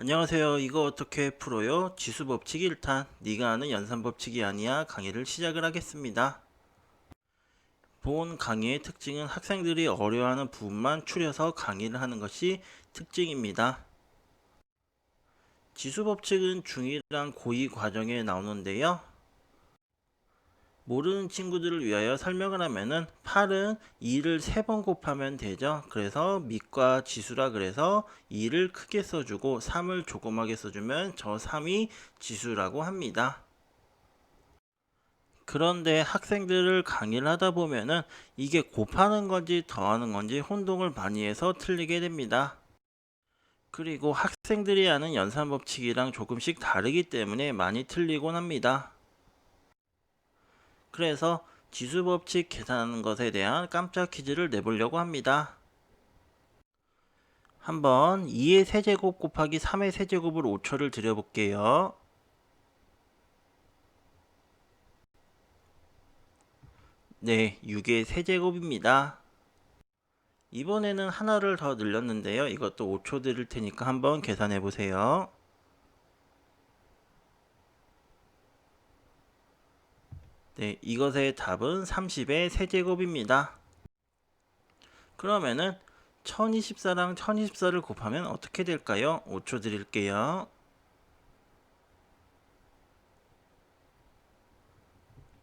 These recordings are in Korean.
안녕하세요. 이거 어떻게 풀어요? 지수법칙 1탄 네가 아는 연산법칙이 아니야 강의를 시작을 하겠습니다. 본 강의의 특징은 학생들이 어려워하는 부분만 추려서 강의를 하는 것이 특징입니다. 지수법칙은 중1이랑 고2 과정에 나오는데요. 모르는 친구들을 위하여 설명을 하면은 8은 2를 3번 곱하면 되죠. 그래서 밑과 지수라 그래서 2를 크게 써주고 3을 조그맣게 써주면 저 3이 지수라고 합니다. 그런데 학생들을 강의를 하다 보면은 이게 곱하는 건지 더하는 건지 혼동을 많이 해서 틀리게 됩니다. 그리고 학생들이 아는 연산법칙이랑 조금씩 다르기 때문에 많이 틀리곤 합니다. 그래서 지수법칙 계산하는 것에 대한 깜짝 퀴즈를 내보려고 합니다. 한번 2의 세제곱 곱하기 3의 세제곱을 5초를 드려볼게요. 네, 6의 세제곱입니다. 이번에는 하나를 더 늘렸는데요. 이것도 5초 드릴 테니까 한번 계산해 보세요. 네, 이것의 답은 30의 세제곱입니다. 그러면은 1024랑 1024를 곱하면 어떻게 될까요? 5초 드릴게요.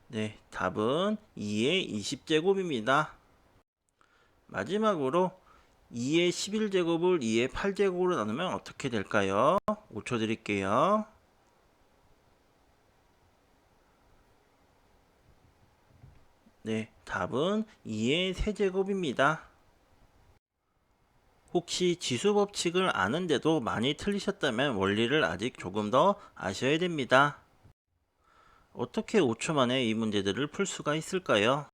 네, 답은 2의 20제곱입니다. 마지막으로 2의 11제곱을 2의 8제곱으로 나누면 어떻게 될까요? 5초 드릴게요. 네, 답은 2의 세제곱입니다. 혹시 지수 법칙을 아는데도 많이 틀리셨다면 원리를 아직 조금 더 아셔야 됩니다. 어떻게 5초 만에 이 문제들을 풀 수가 있을까요?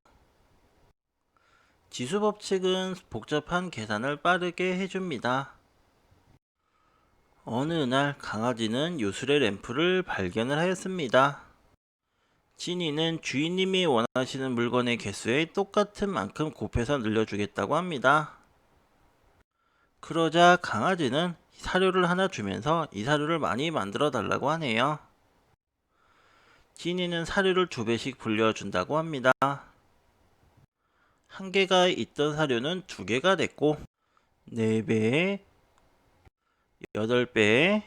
지수 법칙은 복잡한 계산을 빠르게 해줍니다. 어느 날 강아지는 요술의 램프를 발견을 하였습니다. 지니는 주인님이 원하시는 물건의 개수에 똑같은 만큼 곱해서 늘려주겠다고 합니다. 그러자 강아지는 사료를 하나 주면서 이 사료를 많이 만들어 달라고 하네요. 지니는 사료를 2배씩 불려준다고 합니다. 한 개가 있던 사료는 2개가 됐고 4배, 8배,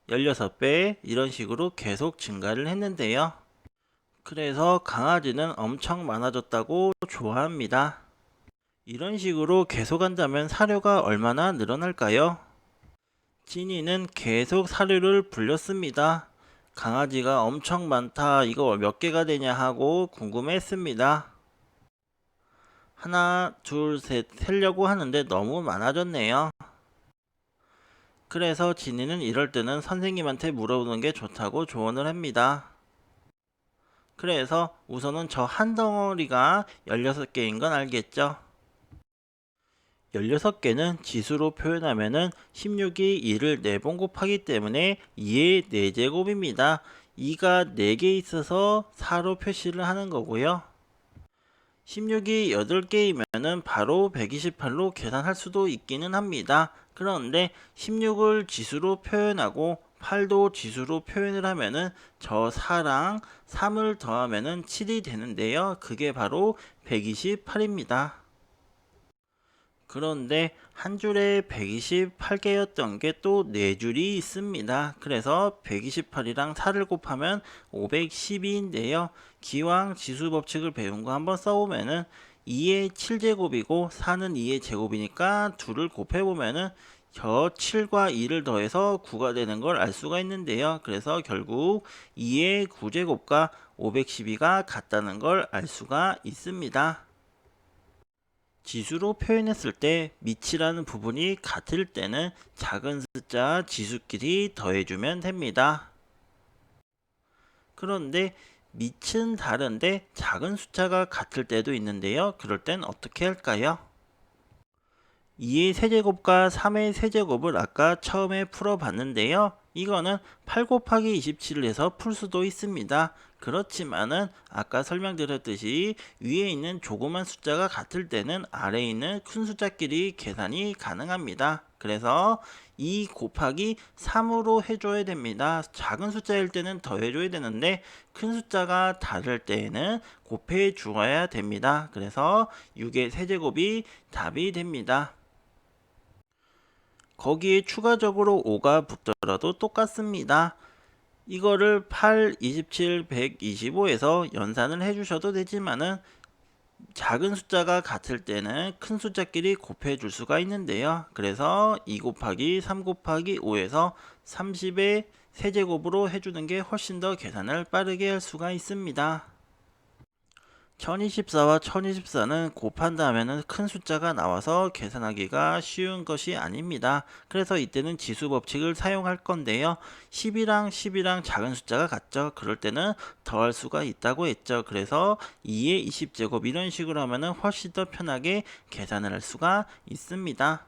16배 이런 식으로 계속 증가를 했는데요. 그래서 강아지는 엄청 많아졌다고 좋아합니다. 이런 식으로 계속 한다면 사료가 얼마나 늘어날까요? 지니는 계속 사료를 불렸습니다. 강아지가 엄청 많다, 이거 몇 개가 되냐 하고 궁금했습니다. 하나, 둘, 셋 세려고 하는데 너무 많아졌네요. 그래서 지니는 이럴 때는 선생님한테 물어보는 게 좋다고 조언을 합니다. 그래서 우선은 저 한 덩어리가 16개인 건 알겠죠? 16개는 지수로 표현하면은 16이 2를 4번 곱하기 때문에 2의 4제곱입니다. 2가 4개 있어서 4로 표시를 하는 거고요. 16이 8개이면은 바로 128로 계산할 수도 있기는 합니다. 그런데 16을 지수로 표현하고 8도 지수로 표현을 하면은 저 4랑 3을 더하면은 7이 되는데요. 그게 바로 128입니다. 그런데 한 줄에 128개였던 게 또 4줄이 있습니다. 그래서 128이랑 4를 곱하면 512인데요. 기왕 지수 법칙을 배운 거 한번 써보면은 2의 7제곱이고 4는 2의 제곱이니까 2를 곱해보면은 저 7과 2를 더해서 9가 되는 걸 알 수가 있는데요. 그래서 결국 2의 9제곱과 512가 같다는 걸 알 수가 있습니다. 지수로 표현했을 때 밑이라는 부분이 같을 때는 작은 숫자 지수끼리 더해주면 됩니다. 그런데 밑은 다른데 작은 숫자가 같을 때도 있는데요. 그럴 땐 어떻게 할까요? 2의 세제곱과 3의 세제곱을 아까 처음에 풀어봤는데요. 이거는 8 곱하기 27을 해서 풀 수도 있습니다. 그렇지만은 아까 설명드렸듯이 위에 있는 조그만 숫자가 같을 때는 아래에 있는 큰 숫자끼리 계산이 가능합니다. 그래서 2 곱하기 3으로 해줘야 됩니다. 작은 숫자일 때는 더해줘야 되는데 큰 숫자가 다를 때에는 곱해 주어야 됩니다. 그래서 6의 세제곱이 답이 됩니다. 거기에 추가적으로 5가 붙더라도 똑같습니다. 이거를 8, 27, 125에서 연산을 해주셔도 되지만은 작은 숫자가 같을 때는 큰 숫자끼리 곱해 줄 수가 있는데요. 그래서 2 곱하기 3 곱하기 5에서 30의 세제곱으로 해주는 게 훨씬 더 계산을 빠르게 할 수가 있습니다. 1024와 1024는 곱한다면은 큰 숫자가 나와서 계산하기가 쉬운 것이 아닙니다. 그래서 이때는 지수 법칙을 사용할 건데요. 10이랑 작은 숫자가 같죠. 그럴 때는 더할 수가 있다고 했죠. 그래서 2의 20제곱 이런 식으로 하면은 훨씬 더 편하게 계산을 할 수가 있습니다.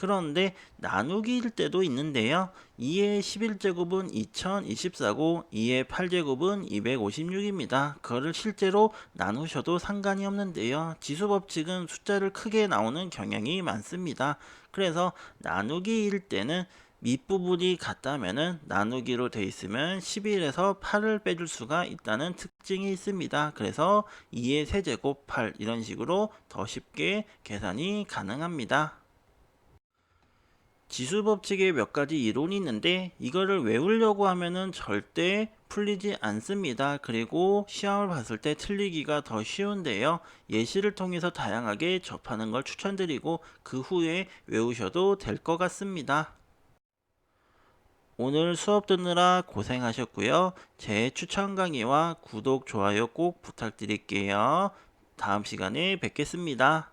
그런데 나누기일 때도 있는데요. 2의 11제곱은 2024고 2의 8제곱은 256입니다. 그거를 실제로 나누셔도 상관이 없는데요. 지수법칙은 숫자를 크게 나오는 경향이 많습니다. 그래서 나누기일 때는 밑부분이 같다면은 나누기로 되어 있으면 11에서 8을 빼줄 수가 있다는 특징이 있습니다. 그래서 2의 세제곱 8 이런 식으로 더 쉽게 계산이 가능합니다. 지수 법칙에 몇 가지 이론이 있는데 이거를 외우려고 하면은 절대 풀리지 않습니다. 그리고 시험을 봤을 때 틀리기가 더 쉬운데요. 예시를 통해서 다양하게 접하는 걸 추천드리고 그 후에 외우셔도 될 것 같습니다. 오늘 수업 듣느라 고생하셨고요. 제 추천 강의와 구독, 좋아요 꼭 부탁드릴게요. 다음 시간에 뵙겠습니다.